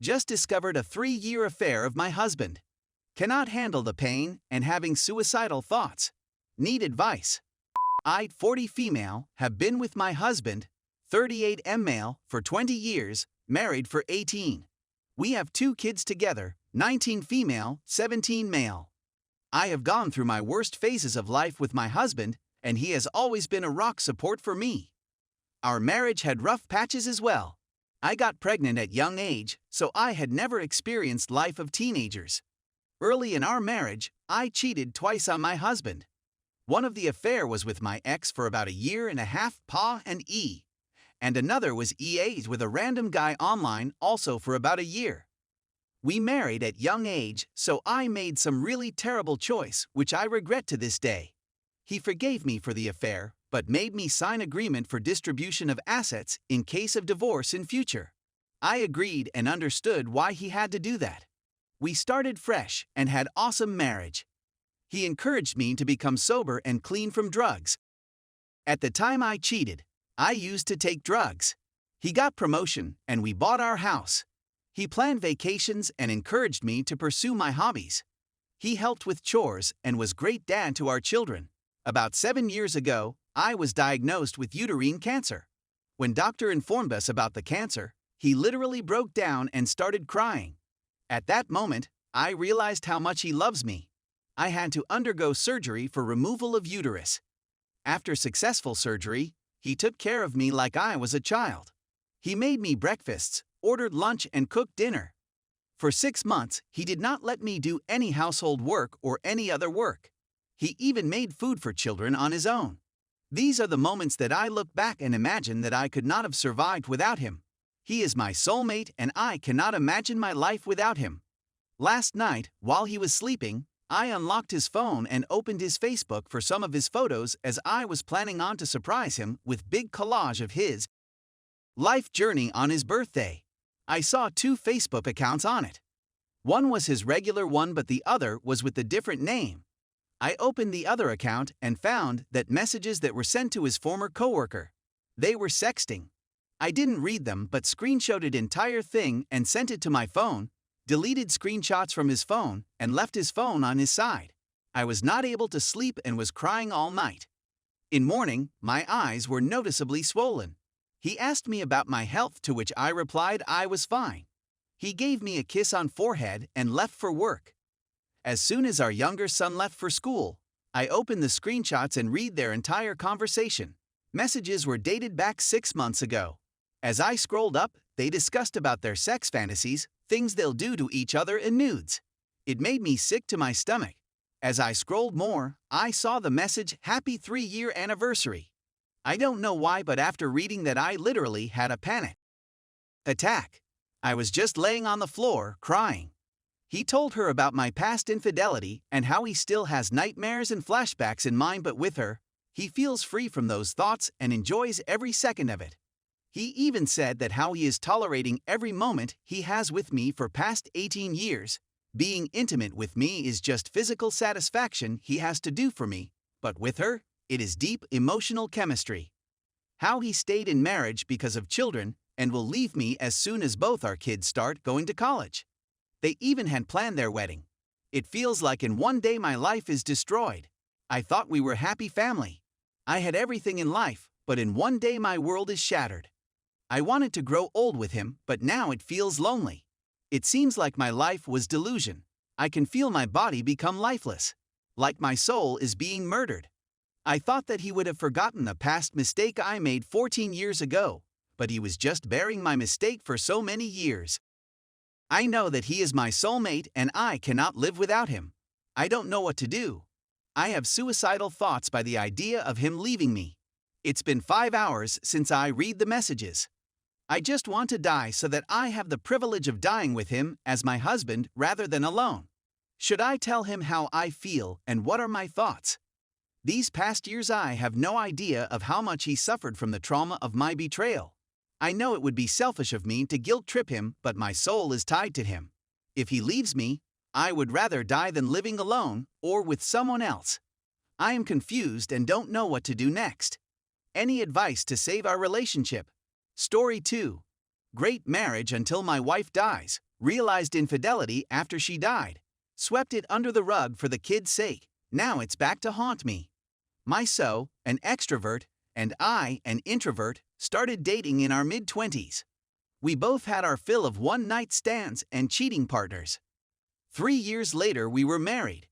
Just discovered a 3-year affair of my husband. Cannot handle the pain and having suicidal thoughts. Need advice. I, 40 female, have been with my husband, 38 male, for 20 years, married for 18. We have 2 kids together, 19 female, 17 male. I have gone through my worst phases of life with my husband, and he has always been a rock support for me. Our marriage had rough patches as well. I got pregnant at young age, so I had never experienced life of teenagers. Early in our marriage, I cheated twice on my husband. One of the affair was with my ex for about a year and a half, Pa and E. And another was EA's with a random guy online also for about a year. We married at young age, so I made some really terrible choice, which I regret to this day. He forgave me for the affair, but made me sign agreement for distribution of assets in case of divorce in future. I agreed and understood why he had to do that. We started fresh and had awesome marriage. He encouraged me to become sober and clean from drugs. At the time I cheated, I used to take drugs. He got promotion and we bought our house. He planned vacations and encouraged me to pursue my hobbies. He helped with chores and was great dad to our children. About 7 years ago, I was diagnosed with uterine cancer. When doctor informed us about the cancer, he literally broke down and started crying. At that moment, I realized how much he loves me. I had to undergo surgery for removal of uterus. After successful surgery, he took care of me like I was a child. He made me breakfasts, ordered lunch and cooked dinner. For 6 months, he did not let me do any household work or any other work. He even made food for children on his own. These are the moments that I look back and imagine that I could not have survived without him. He is my soulmate and I cannot imagine my life without him. Last night, while he was sleeping, I unlocked his phone and opened his Facebook for some of his photos as I was planning on to surprise him with big collage of his life journey on his birthday. I saw 2 Facebook accounts on it. One was his regular one but the other was with a different name. I opened the other account and found that messages that were sent to his former coworker. They were sexting. I didn't read them but screenshotted entire thing and sent it to my phone, deleted screenshots from his phone, and left his phone on his side. I was not able to sleep and was crying all night. In morning, my eyes were noticeably swollen. He asked me about my health to which I replied I was fine. He gave me a kiss on forehead and left for work. As soon as our younger son left for school, I opened the screenshots and read their entire conversation. Messages were dated back 6 months ago. As I scrolled up, they discussed about their sex fantasies, things they'll do to each other and nudes. It made me sick to my stomach. As I scrolled more, I saw the message, "Happy 3-year anniversary." I don't know why but after reading that I literally had a panic attack. I was just laying on the floor, crying. He told her about my past infidelity and how he still has nightmares and flashbacks in mind but with her, he feels free from those thoughts and enjoys every second of it. He even said that how he is tolerating every moment he has with me for past 18 years. Being intimate with me is just physical satisfaction he has to do for me, but with her, it is deep emotional chemistry. How he stayed in marriage because of children and will leave me as soon as both our kids start going to college. They even had planned their wedding. It feels like in one day my life is destroyed. I thought we were a happy family. I had everything in life, but in one day my world is shattered. I wanted to grow old with him, but now it feels lonely. It seems like my life was delusion. I can feel my body become lifeless. Like my soul is being murdered. I thought that he would have forgotten the past mistake I made 14 years ago, but he was just bearing my mistake for so many years. I know that he is my soulmate and I cannot live without him. I don't know what to do. I have suicidal thoughts by the idea of him leaving me. It's been 5 hours since I read the messages. I just want to die so that I have the privilege of dying with him as my husband rather than alone. Should I tell him how I feel and what are my thoughts? These past years I have no idea of how much he suffered from the trauma of my betrayal. I know it would be selfish of me to guilt-trip him, but my soul is tied to him. If he leaves me, I would rather die than living alone or with someone else. I am confused and don't know what to do next. Any advice to save our relationship? Story 2. Great marriage until my wife dies. Realized infidelity after she died. Swept it under the rug for the kid's sake. Now it's back to haunt me. My so, an extrovert, and I, an introvert, started dating in our mid-20s. We both had our fill of one-night stands and cheating partners. 3 years later we were married.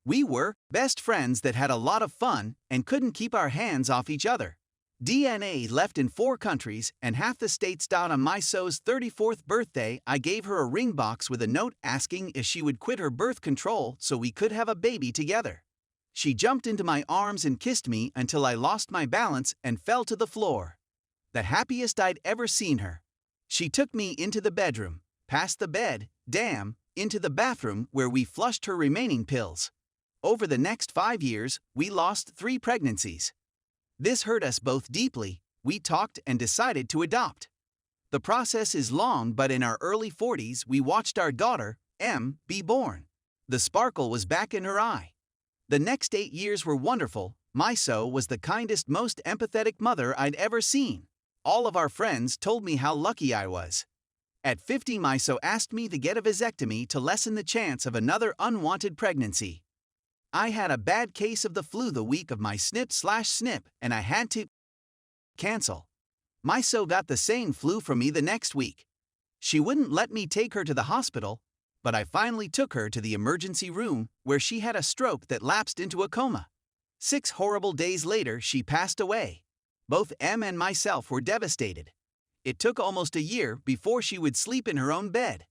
We were best friends that had a lot of fun and couldn't keep our hands off each other. DNA left in 4 countries and half the states. On my so's 34th birthday, I gave her a ring box with a note asking if she would quit her birth control so we could have a baby together. She jumped into my arms and kissed me until I lost my balance and fell to the floor. The happiest I'd ever seen her. She took me into the bedroom, past the bed, into the bathroom where we flushed her remaining pills. Over the next 5 years, we lost 3 pregnancies. This hurt us both deeply. We talked and decided to adopt. The process is long, but in our early 40s we watched our daughter, M, be born. The sparkle was back in her eye. The next 8 years were wonderful. My so was the kindest, most empathetic mother I'd ever seen. All of our friends told me how lucky I was. At 50, my so asked me to get a vasectomy to lessen the chance of another unwanted pregnancy. I had a bad case of the flu the week of my snip and I had to cancel. My so got the same flu from me the next week. She wouldn't let me take her to the hospital, but I finally took her to the emergency room where she had a stroke that lapsed into a coma. 6 horrible days later, she passed away. Both M and myself were devastated. It took almost a year before she would sleep in her own bed.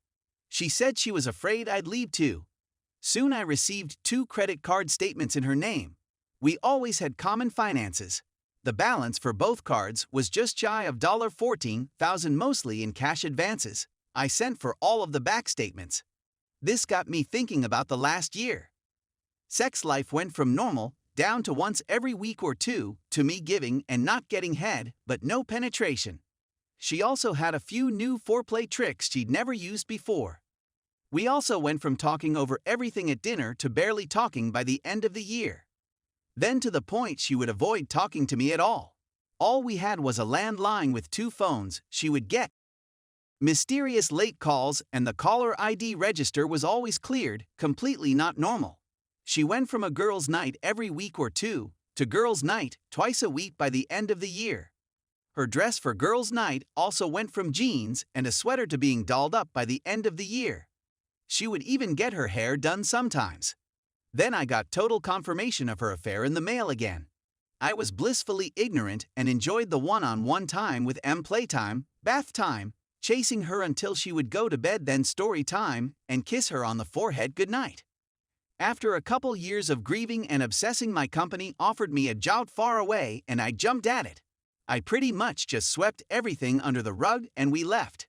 She said she was afraid I'd leave too. Soon I received 2 credit card statements in her name. We always had common finances. The balance for both cards was just shy of $14,000, mostly in cash advances. I sent for all of the back statements. This got me thinking about the last year. Sex life went from normal, down to once every week or 2, to me giving and not getting head, but no penetration. She also had a few new foreplay tricks she'd never used before. We also went from talking over everything at dinner to barely talking by the end of the year. Then to the point she would avoid talking to me at all. All we had was a landline with 2 phones. She would get mysterious late calls and the caller ID register was always cleared, completely not normal. She went from a girls' night every week or 2 to girls' night twice a week by the end of the year. Her dress for girls' night also went from jeans and a sweater to being dolled up by the end of the year. She would even get her hair done sometimes. Then I got total confirmation of her affair in the mail again. I was blissfully ignorant and enjoyed the one-on-one time with M, playtime, bath time, chasing her until she would go to bed, then story time, and kiss her on the forehead goodnight. After a couple years of grieving and obsessing, my company offered me a job far away and I jumped at it. I pretty much just swept everything under the rug and we left.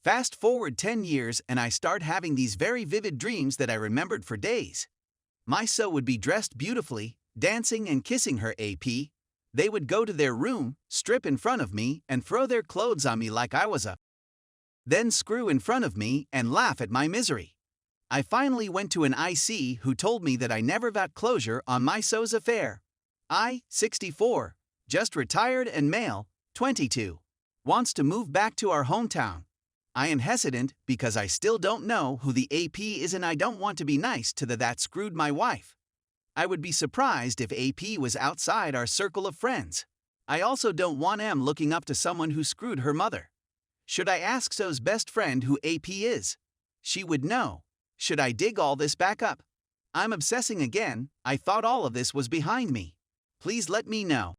Fast forward 10 years and I start having these very vivid dreams that I remembered for days. My so would be dressed beautifully, dancing and kissing her AP. They would go to their room, strip in front of me, and throw their clothes on me like I was a then screw in front of me and laugh at my misery. I finally went to an IC who told me that I never got closure on my so's affair. I, 64, just retired and male, 22, wants to move back to our hometown. I am hesitant because I still don't know who the AP is and I don't want to be nice to the that screwed my wife. I would be surprised if AP was outside our circle of friends. I also don't want M looking up to someone who screwed her mother. Should I ask so's best friend who AP is? She would know. Should I dig all this back up? I'm obsessing again. I thought all of this was behind me. Please let me know.